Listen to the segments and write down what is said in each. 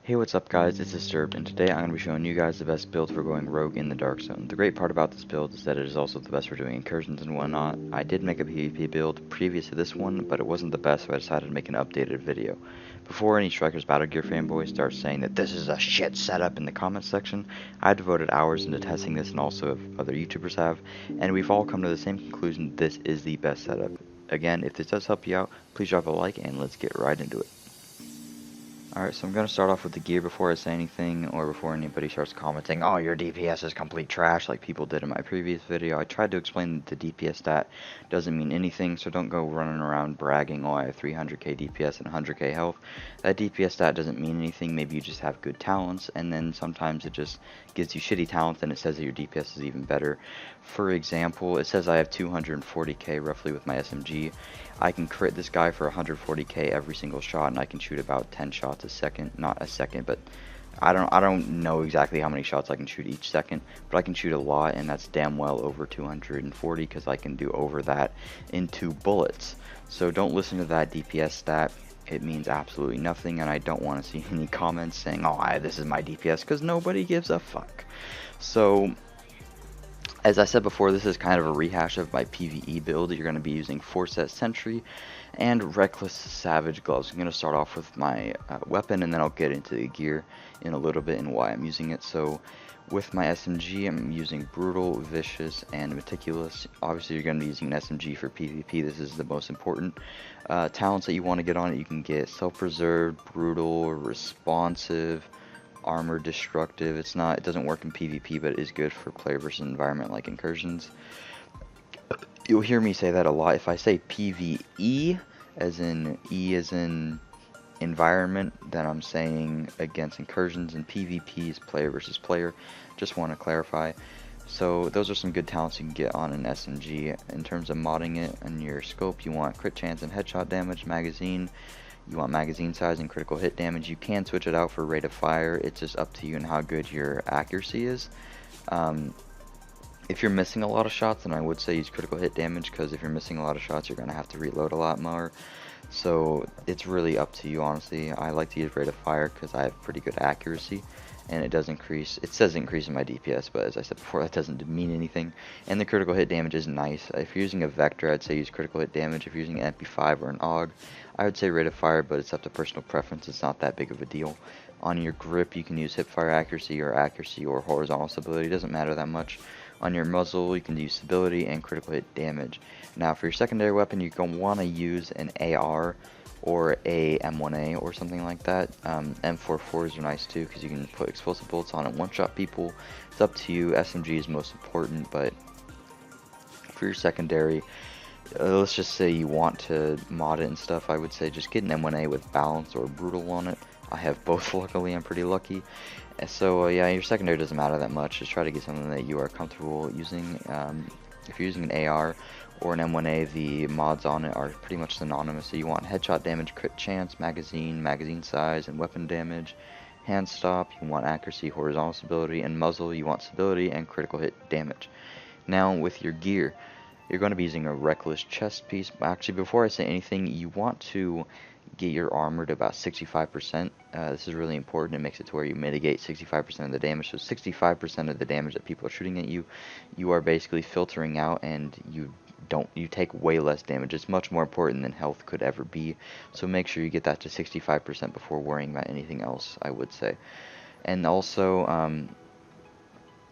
Hey, what's up guys, it's Disturbed, and today I'm going to be showing you guys the best build for going rogue in the Dark Zone. The great part about this build is that it is also the best for doing incursions and whatnot. I did make a PvP build previous to this one, but it wasn't the best, so I decided to make an updated video. Before any Strikers Battlegear fanboys start saying that this is a shit setup in the comments section, I devoted hours into testing this and also if other YouTubers have, and we've all come to the same conclusion: this is the best setup. Again, if this does help you out, please drop a like and let's get right into it. Alright, so I'm going to start off with the gear before I say anything, or before anybody starts commenting, oh, your DPS is complete trash, like people did in my previous video. I tried to explain that the DPS stat doesn't mean anything, so don't go running around bragging, oh, I have 300k DPS and 100k health. That DPS stat doesn't mean anything. Maybe you just have good talents, and then sometimes it just gives you shitty talents, and it says that your DPS is even better. For example, it says I have 240k roughly with my SMG. I can crit this guy for 140k every single shot, and I can shoot about 10 shots a second. Not a second, but I don't know exactly how many shots I can shoot each second, but I can shoot a lot, and that's damn well over 240 because I can do over that in 2 bullets. So don't listen to that DPS stat. It means absolutely nothing, and I don't want to see any comments saying, oh, this is my DPS, because nobody gives a fuck. So as I said before, this is kind of a rehash of my PvE build. You're going to be using 4-set Sentry and Reckless Savage Gloves. I'm going to start off with my weapon, and then I'll get into the gear in a little bit and why I'm using it. So with my SMG, I'm using Brutal, Vicious, and Meticulous. Obviously, you're going to be using an SMG for PvP. This is the most important talents that you want to get on it. You can get Self-Preserved, Brutal, Responsive, Armor, Destructive. It doesn't work in PvP, but it is good for player versus environment like incursions. You'll hear me say that a lot. If I say PvE, as in E as in environment, then I'm saying against incursions, and PvP is player versus player. Just want to clarify. So those are some good talents you can get on an SMG. In terms of modding it in your scope, you want crit chance and headshot damage, magazine. You want magazine size and critical hit damage. You can switch it out for rate of fire. It's just up to you and how good your accuracy is. If you're missing a lot of shots, then I would say use critical hit damage, because if you're missing a lot of shots, you're going to have to reload a lot more. So it's really up to you, honestly. I like to use rate of fire because I have pretty good accuracy, and it does increase. It says increase in my DPS, but as I said before, that doesn't mean anything. And the critical hit damage is nice. If you're using a Vector, I'd say use critical hit damage. If you're using an MP5 or an AUG, I would say rate of fire, but it's up to personal preference. It's not that big of a deal. On your grip, you can use hipfire accuracy or horizontal stability. It doesn't matter that much. On your muzzle, you can use stability and critical hit damage. Now, for your secondary weapon, you're going to want to use an AR or a M1A or something like that. M44s are nice too, because you can put explosive bullets on and one-shot people. It's up to you. SMG is most important, but for your secondary, let's just say you want to mod it and stuff, I would say just get an M1A with balance or brutal on it. I have both, luckily. I'm pretty lucky. So yeah, your secondary doesn't matter that much. Just try to get something that you are comfortable using. If you're using an AR or an M1A, the mods on it are pretty much synonymous. So you want headshot damage, crit chance, magazine size, and weapon damage. Hand stop, you want accuracy, horizontal stability, and muzzle, you want stability and critical hit damage. Now with your gear, you're going to be using a reckless chest piece. Actually, before I say anything, you want to get your armor to about 65%. This is really important. It makes it to where you mitigate 65% of the damage. So 65% of the damage that people are shooting at you, you are basically filtering out, and you take way less damage. It's much more important than health could ever be. So make sure you get that to 65% before worrying about anything else, I would say. And also,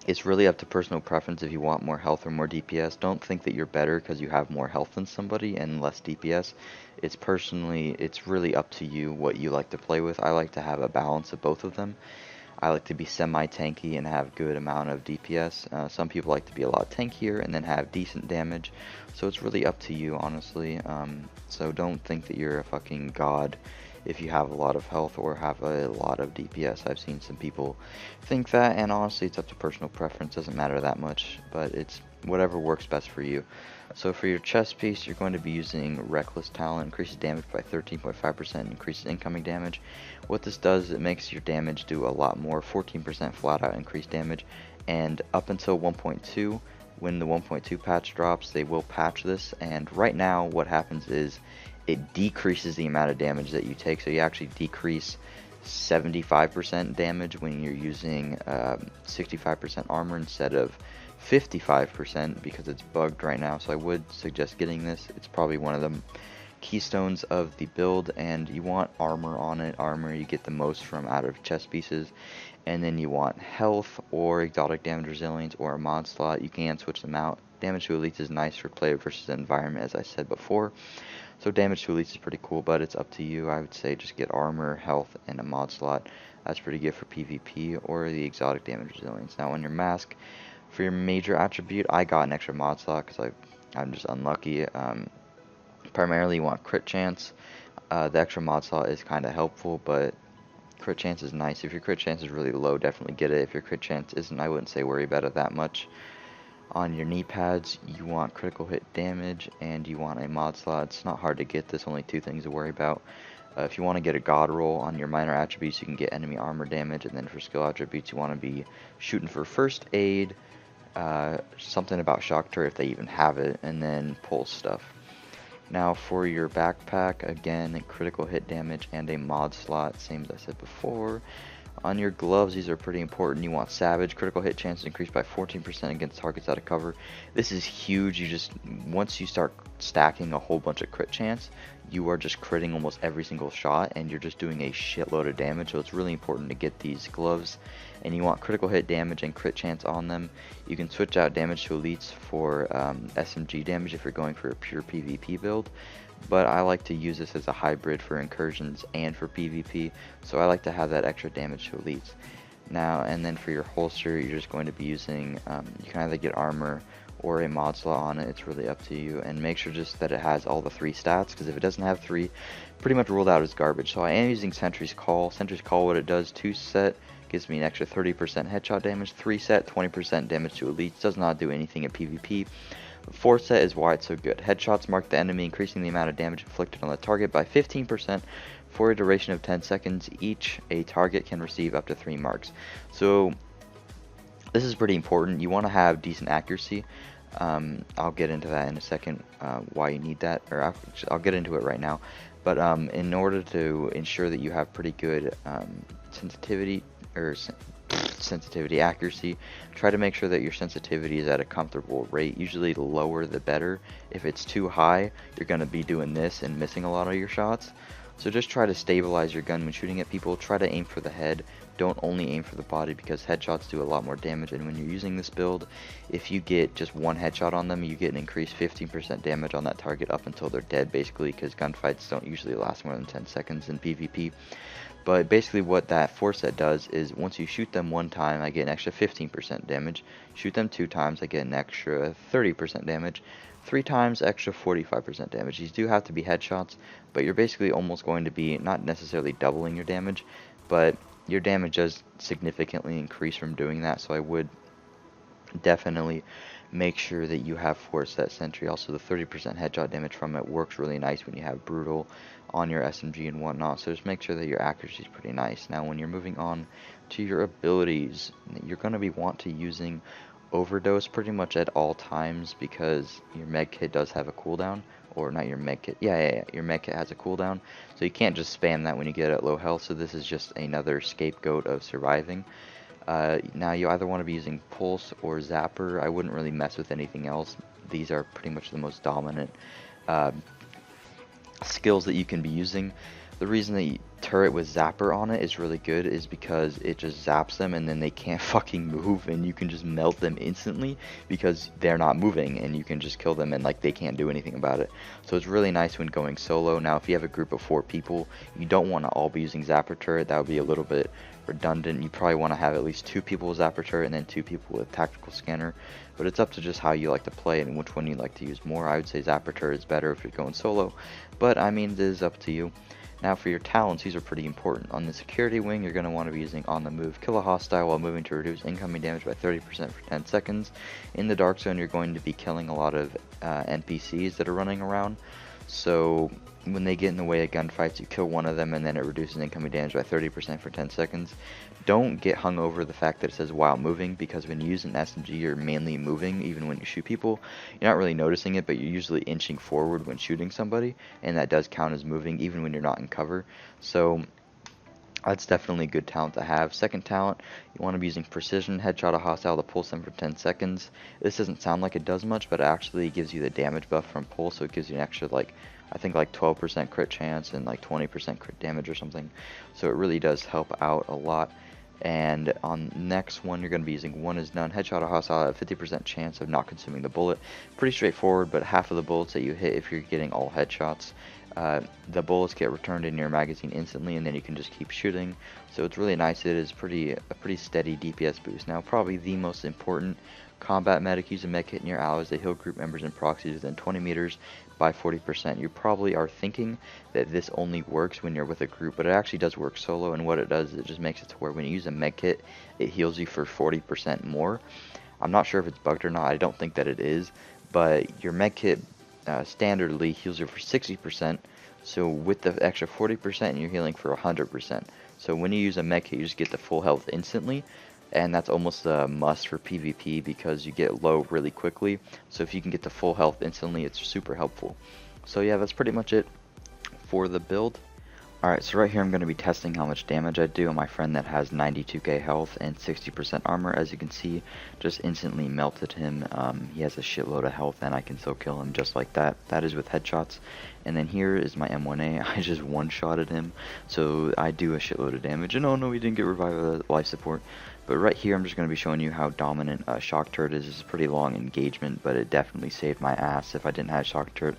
it's really up to personal preference if you want more health or more DPS. Don't think that you're better because you have more health than somebody and less DPS. It's really up to you what you like to play with. I like to have a balance of both of them. I like to be semi-tanky and have good amount of DPS. Some people like to be a lot tankier and then have decent damage. So it's really up to you, honestly. So don't think that you're a fucking god if you have a lot of health or have a lot of DPS. I've seen some people think that, and honestly, it's up to personal preference. Doesn't matter that much, but it's whatever works best for you. So for your chest piece, you're going to be using Reckless Talent. Increases damage by 13.5%, increases incoming damage. What this does, it makes your damage do a lot more, 14% flat out increased damage, and up until 1.2, when the 1.2 patch drops, they will patch this, and right now what happens is it decreases the amount of damage that you take, so you actually decrease 75% damage when you're using 65% armor instead of 55% because it's bugged right now. So I would suggest getting this. It's probably one of the keystones of the build, and you want armor on it. Armor you get the most from out of chest pieces, and then you want health or exotic damage resilience or a mod slot. You can switch them out. Damage to elites is nice for player versus environment, as I said before. So damage to elites is pretty cool, but it's up to you. I would say just get armor, health, and a mod slot. That's pretty good for PvP, or the exotic damage resilience. Now on your mask, for your major attribute, I got an extra mod slot because I'm just unlucky. Primarily you want crit chance. The extra mod slot is kind of helpful, but crit chance is nice. If your crit chance is really low, definitely get it. If your crit chance isn't, I wouldn't say worry about it that much. On your knee pads, you want critical hit damage, and you want a mod slot. It's not hard to get this, only two things to worry about. If you want to get a God Roll on your minor attributes, you can get enemy armor damage, and then for skill attributes, you want to be shooting for first aid, something about shock turret if they even have it, and then pulse stuff. Now for your backpack, again, a critical hit damage and a mod slot, same as I said before. On your gloves, these are pretty important. You want Savage, critical hit chance increased by 14% against targets out of cover. This is huge. Once you start stacking a whole bunch of crit chance, you are just critting almost every single shot, and you're just doing a shitload of damage. So it's really important to get these gloves. And you want critical hit damage and crit chance on them. You can switch out damage to elites for SMG damage if you're going for a pure PvP build. But I like to use this as a hybrid for incursions and for PvP, so I like to have that extra damage to elites. Now, and then for your holster, you're just going to be using, you can either get armor or a mod slot on it. It's really up to you, and make sure just that it has all the 3 stats, because if it doesn't have 3, pretty much ruled out as garbage. So I am using Sentry's Call. Sentry's Call, what it does, 2 set, gives me an extra 30% headshot damage, 3 set, 20% damage to elites, does not do anything in PvP. 4 set is why it's so good. Headshots mark the enemy, increasing the amount of damage inflicted on the target by 15% for a duration of 10 seconds. Each, a target can receive up to 3 marks. So this is pretty important. You want to have decent accuracy. I'll get into that in a second, why you need that, or I'll get into it right now. But in order to ensure that you have pretty good sensitivity accuracy, try to make sure that your sensitivity is at a comfortable rate. Usually the lower the better. If it's too high, you're going to be doing this and missing a lot of your shots. So just try to stabilize your gun when shooting at people. Try to aim for the head. Don't only aim for the body, because headshots do a lot more damage, and when you're using this build, if you get just one headshot on them, you get an increased 15% damage on that target up until they're dead, basically, because gunfights don't usually last more than 10 seconds in PvP. But basically what that 4 set does is, once you shoot them 1 time, I get an extra 15% damage. Shoot them 2 times, I get an extra 30% damage. 3 times, extra 45% damage. These do have to be headshots, but you're basically almost going to be not necessarily doubling your damage, but your damage does significantly increase from doing that. So I would definitely make sure that you have 4 set Sentry. Also, the 30% headshot damage from it works really nice when you have Brutal on your SMG and whatnot, so just make sure that your accuracy is pretty nice. Now when you're moving on to your abilities, you're going to be using Overdose pretty much at all times, because your med kit does have a cooldown, or not your med kit, your med kit has a cooldown, so you can't just spam that when you get at low health. So this is just another scapegoat of surviving. Now you either want to be using Pulse or Zapper. I wouldn't really mess with anything else. These are pretty much the most dominant skills that you can be using. The reason the turret with Zapper on it is really good is because it just zaps them, and then they can't fucking move, and you can just melt them instantly because they're not moving, and you can just kill them, and like they can't do anything about it. So it's really nice when going solo. Now if you have a group of 4 people, you don't want to all be using Zapper turret. That would be a little bit redundant. You probably want to have at least 2 people with Zapper turret and then 2 people with tactical scanner, but it's up to just how you like to play and which one you like to use more. I would say Zapper turret is better if you're going solo, but I mean, it is up to you. Now for your talents, these are pretty important. On the security wing, you're going to want to be using On the Move. Kill a hostile while moving to reduce incoming damage by 30% for 10 seconds. In the Dark Zone, you're going to be killing a lot of NPCs that are running around. So when they get in the way of gunfights, you kill one of them, and then it reduces incoming damage by 30% for 10 seconds. Don't get hung over the fact that it says while moving, because when you use an SMG, you're mainly moving. Even when you shoot people, you're not really noticing it, but you're usually inching forward when shooting somebody, and that does count as moving even when you're not in cover. So That's definitely a good talent to have. Second talent, you want to be using precision, headshot a hostile to pulse them for 10 seconds. This doesn't sound like it does much, but it actually gives you the damage buff from pulse, so it gives you an extra, like, I think like 12% crit chance and like 20% crit damage or something. So it really does help out a lot. And on next one, you're going to be using one is none. Headshot a hostile at a 50% chance of not consuming the bullet. Pretty straightforward, but half of the bullets that you hit if you're getting all headshots, the bullets get returned in your magazine instantly, and then you can just keep shooting. So it's really nice. It is a pretty steady DPS boost. Now, probably the most important combat medic, use a med kit in your allies to heal group members and proxies within 20 meters by 40%. You probably are thinking that this only works when you're with a group, but it actually does work solo, and what it does is it just makes it to where when you use a med kit, it heals you for 40% more. I'm not sure if it's bugged or not. I don't think that it is, but your med kit standardly heals you for 60%, so with the extra 40% you're healing for 100%. So when you use a med kit, you just get the full health instantly, and that's almost a must for PvP because you get low really quickly. So if you can get the full health instantly, it's super helpful. So yeah, that's pretty much it for the build. Alright, so right here I'm going to be testing how much damage I do on my friend that has 92k health and 60% armor. As you can see, just instantly melted him. He has a shitload of health and I can still kill him just like that. That is with headshots. And then here is my M1A. I just one-shotted him, so I do a shitload of damage. And oh no, we didn't get revived life support. But right here I'm just going to be showing you how dominant Shock Turret is. It's a pretty long engagement, but it definitely saved my ass. If I didn't have Shock Turret,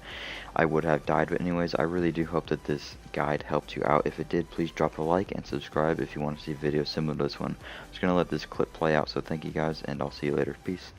I would have died. But anyways, I really do hope that this guide helped you out. If it did, please drop a like and subscribe if you want to see videos similar to this one. I'm just going to let this clip play out, so thank you guys, and I'll see you later. Peace.